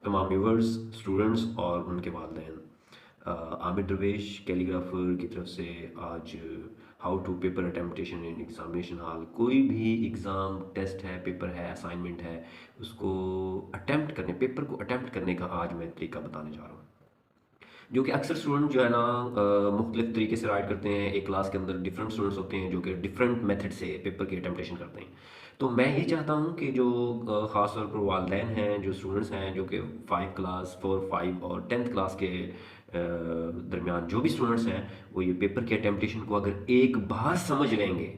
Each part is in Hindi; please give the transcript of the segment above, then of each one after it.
तमाम व्यूवर्स, स्टूडेंट्स और उनके वालिदैन। आमिर दरवेश कैलीग्राफर की तरफ से आज how to paper attemptation in examination hall. कोई भी एग्ज़ाम टेस्ट है, पेपर है, असाइनमेंट है, उसको अटेम्प्ट करने, पेपर को अटेम्प्ट करने का आज मैं तरीका बताने जा रहा हूँ, जो कि अक्सर स्टूडेंट जो है ना मुख्तलिफ तरीके से राइट करते हैं। एक क्लास के अंदर डिफरेंट स्टूडेंट्स होते हैं जो कि डिफरेंट मेथड से पेपर की अटेम्पटेशन करते हैं। तो मैं ये चाहता हूँ कि जो ख़ास तौर पर वालदैन हैं, जो स्टूडेंट्स हैं जो कि 5 क्लास 4 5 और 10th क्लास के दरमियान जो भी स्टूडेंट्स हैं, वो ये पेपर की अटेम्पटेशन को अगर एक बार समझ लेंगे,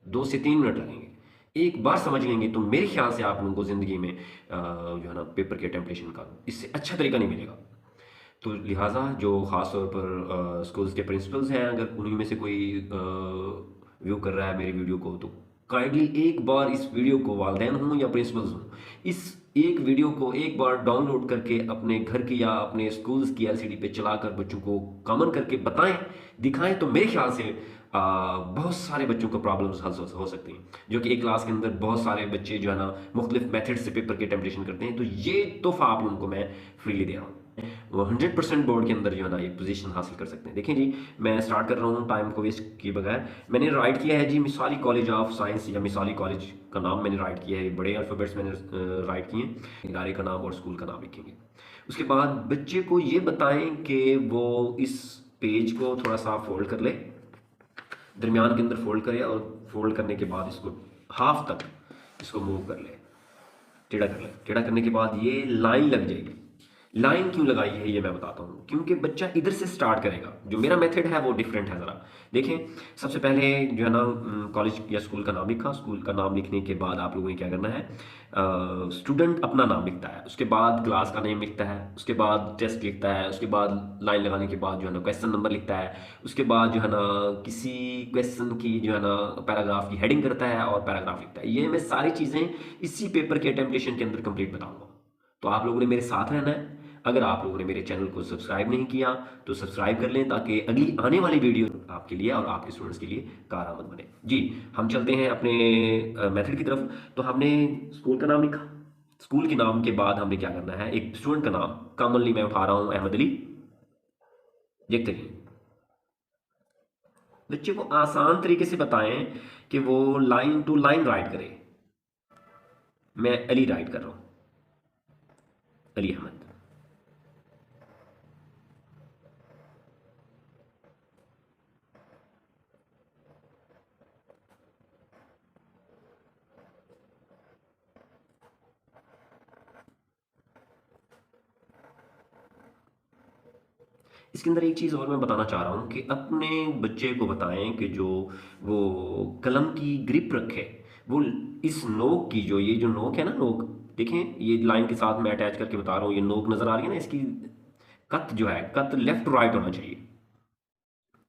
2 से 3 मिनट लगेंगे, एक बार समझ लेंगे, तो मेरे ख्याल से आप लोगों को ज़िंदगी में जो है ना पेपर की अटेम्पटेशन का इससे अच्छा तरीका नहीं मिलेगा। तो लिहाजा जो ख़ास तौर पर स्कूल्स के प्रिंसिपल्स हैं, अगर उन्हीं में से कोई व्यू कर रहा है मेरी वीडियो को, तो काइंडली एक बार इस वीडियो को, वालदैन हों या प्रिंसिपल्स हों, इस एक वीडियो को एक बार डाउनलोड करके अपने घर की या अपने स्कूल्स की एलसीडी पे चलाकर बच्चों को कॉमन करके बताएं, दिखाएं, तो मेरे ख्याल से बहुत सारे बच्चों को प्रॉब्लम्स हल हो सकती हैं। जो कि एक क्लास के अंदर बहुत सारे बच्चे जो है ना मुख्तलिफ मेथड से पेपर की टेम्पटेशन करते हैं, तो ये तोहफा आप लोगों को मैं फ्रीली दे रहा हूँ। वो 100% बोर्ड के अंदर जो है ना ये पोजीशन हासिल कर सकते हैं। देखिए जी, मैं स्टार्ट कर रहा हूँ टाइम को वेस्ट किए बगैर। मैंने राइट किया है जी मिसाली कॉलेज ऑफ साइंस, या मिसाली कॉलेज का नाम मैंने राइट किया है, बड़े अल्फ़ाबेट्स मैंने राइट किए हैं, इदारे का नाम और स्कूल का नाम लिखेंगे। उसके बाद बच्चे को ये बताएं कि वो इस पेज को थोड़ा सा फोल्ड कर ले, दरमियान के अंदर फोल्ड करे, और फोल्ड करने के बाद इसको हाफ तक इसको मूव कर ले, टेढ़ा कर ले। टेढ़ा करने के बाद ये लाइन लग जाएगी। लाइन क्यों लगाई है ये मैं बताता हूँ, क्योंकि बच्चा इधर से स्टार्ट करेगा। जो मेरा मेथड है वो डिफरेंट है ज़रा। देखें, सबसे पहले जो है ना कॉलेज या स्कूल का नाम लिखा। स्कूल का नाम लिखने के बाद आप लोगों ने क्या करना है, स्टूडेंट अपना नाम लिखता है, उसके बाद क्लास का नेम लिखता है, उसके बाद टेस्ट लिखता है, उसके बाद लाइन लगाने के बाद जो है ना क्वेश्चन नंबर लिखता है, उसके बाद जो है ना किसी क्वेश्चन की जो है ना पैराग्राफ की हेडिंग करता है और पैराग्राफ लिखता है। ये मैं सारी चीज़ें इसी पेपर के अटेम्पटेशन के अंदर कंप्लीट बताऊंगा। तो आप लोगों ने मेरे साथ रहना है। अगर आप लोगों ने मेरे चैनल को सब्सक्राइब नहीं किया तो सब्सक्राइब कर लें, ताकि अगली आने वाली वीडियो आपके लिए और आपके स्टूडेंट्स के लिए कारआमद बने। जी, हम चलते हैं अपने मेथड की तरफ। तो हमने स्कूल का नाम लिखा। स्कूल के नाम के बाद हमने क्या करना है, एक स्टूडेंट का नाम, कॉमनली मैं उठा रहा हूं अहमद अली। देखते हैं, बच्चे को आसान तरीके से बताएं कि वो लाइन टू लाइन राइट करे। मैं अली राइट कर रहा हूं, अली अहमद। इसके अंदर एक चीज़ और मैं बताना चाह रहा हूँ कि अपने बच्चे को बताएं कि जो वो कलम की ग्रिप रखे, वो इस नोक की, जो ये जो नोक है ना, नोक, देखें ये लाइन के साथ मैं अटैच करके बता रहा हूँ, ये नोक नज़र आ रही है ना, इसकी कत जो है, कत लेफ्ट टू राइट होना चाहिए।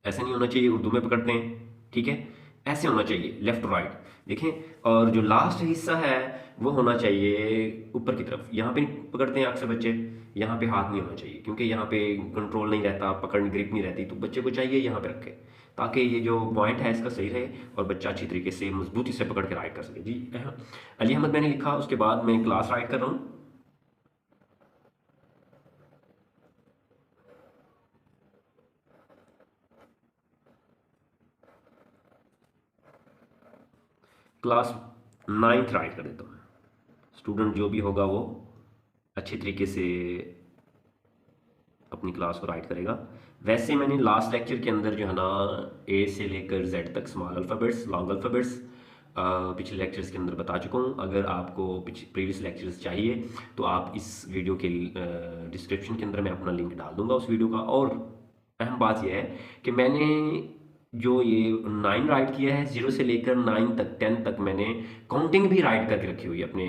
ऐसे नहीं होना चाहिए, उर्दू में पकड़ते हैं, ठीक है, ऐसे होना चाहिए, लेफ्ट टू राइट। देखें, और जो लास्ट हिस्सा है वो होना चाहिए ऊपर की तरफ। यहाँ पे पकड़ते हैं अक्सर बच्चे, यहाँ पे हाथ नहीं होना चाहिए, क्योंकि यहाँ पे कंट्रोल नहीं रहता, पकड़ ग्रिप नहीं रहती। तो बच्चे को चाहिए यहाँ पे रखे, ताकि ये जो पॉइंट है इसका सही रहे और बच्चा अच्छी तरीके से मजबूती से पकड़ के राइट कर सके। जी, अली अहमद मैंने लिखा। उसके बाद मैं क्लास राइट कर रहा हूँ। क्लास 9th राइट कर देता हूँ। स्टूडेंट जो भी होगा वो अच्छे तरीके से अपनी क्लास को राइट करेगा। वैसे मैंने लास्ट लेक्चर के अंदर जो है ना ए से लेकर जेड तक स्मॉल अल्फ़ाबेट्स, लॉन्ग अल्फ़ाबेट्स पिछले लेक्चर्स के अंदर बता चुका हूँ। अगर आपको प्रीवियस लेक्चर्स चाहिए तो आप इस वीडियो के डिस्क्रिप्शन के अंदर मैं अपना लिंक डाल दूंगा उस वीडियो का। और अहम बात यह है कि मैंने जो ये 9 राइट किया है, 0 से लेकर 9 तक, 10 तक, मैंने काउंटिंग भी राइट करके रखी हुई है अपने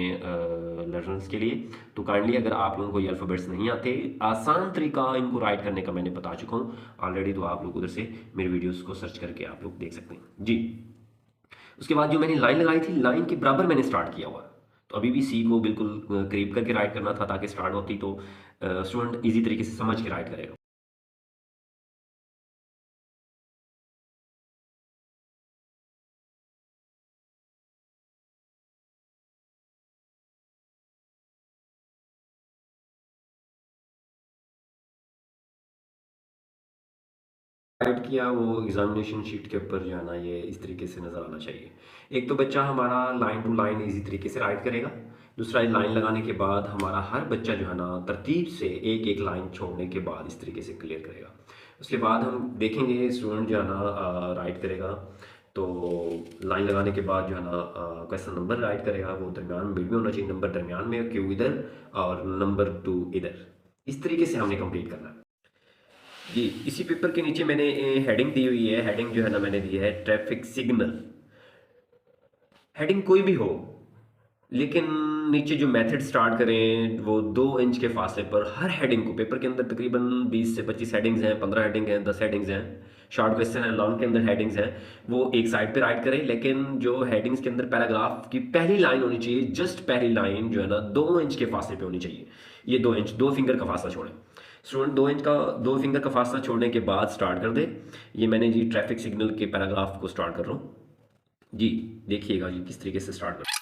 लर्नर्स के लिए। तो काइंडली अगर आप लोगों को ये अल्फ़ाबेट्स नहीं आते, आसान तरीका इनको राइट करने का मैंने बता चुका हूँ ऑलरेडी, तो आप लोग उधर से मेरे वीडियोस को सर्च करके आप लोग देख सकते हैं। जी, उसके बाद जो मैंने लाइन लगाई थी, लाइन के बराबर मैंने स्टार्ट किया हुआ। तो अभी भी सी को बिल्कुल करीब करके राइट करना था, ताकि स्टार्ट होती तो स्टूडेंट ईजी तरीके से समझ के राइट करेगा। राइट किया वो एग्जामिनेशन शीट के ऊपर जो है ना ये इस तरीके से नज़र आना चाहिए। एक तो बच्चा हमारा लाइन टू लाइन इजी तरीके से राइट करेगा। दूसरा लाइन लगाने के बाद हमारा हर बच्चा जो है ना तरतीब से एक एक लाइन छोड़ने के बाद इस तरीके से क्लियर करेगा। उसके बाद हम देखेंगे स्टूडेंट जो है ना राइट करेगा, तो लाइन लगाने के बाद जो है ना क्वेश्चन नंबर राइट करेगा, वो दरमियान मिड में होना चाहिए, नंबर दरमियान में, क्यू इधर और नंबर 2 इधर। इस तरीके से हमने कंप्लीट करना है जी। इसी पेपर के नीचे मैंने हेडिंग दी हुई है, हेडिंग जो है ना मैंने दी है ट्रैफिक सिग्नल। हेडिंग कोई भी हो, लेकिन नीचे जो मेथड स्टार्ट करें वो 2 इंच के फासले पर हर हेडिंग को, पेपर के अंदर तकरीबन 20 से 25 हेडिंग्स हैं, 15 हेडिंग हैं, 10 हेडिंग्स हैं, शॉर्ट क्वेश्चन है, लॉन्ग के अंदर हेडिंग्स हैं, वो एक साइड पे राइट करें। लेकिन जो हेडिंग्स के अंदर पैराग्राफ की पहली लाइन होनी चाहिए, जस्ट पहली लाइन जो है ना 2 इंच के फासले पे होनी चाहिए। ये 2 इंच, 2 फिंगर का फासला छोड़ें स्टूडेंट, 2 फिंगर का फासला छोड़ने के बाद स्टार्ट कर दे। ये मैंने जी ट्रैफिक सिग्नल के पैराग्राफ को स्टार्ट कर रहा हूँ जी। देखिएगा जी किस तरीके से स्टार्ट कर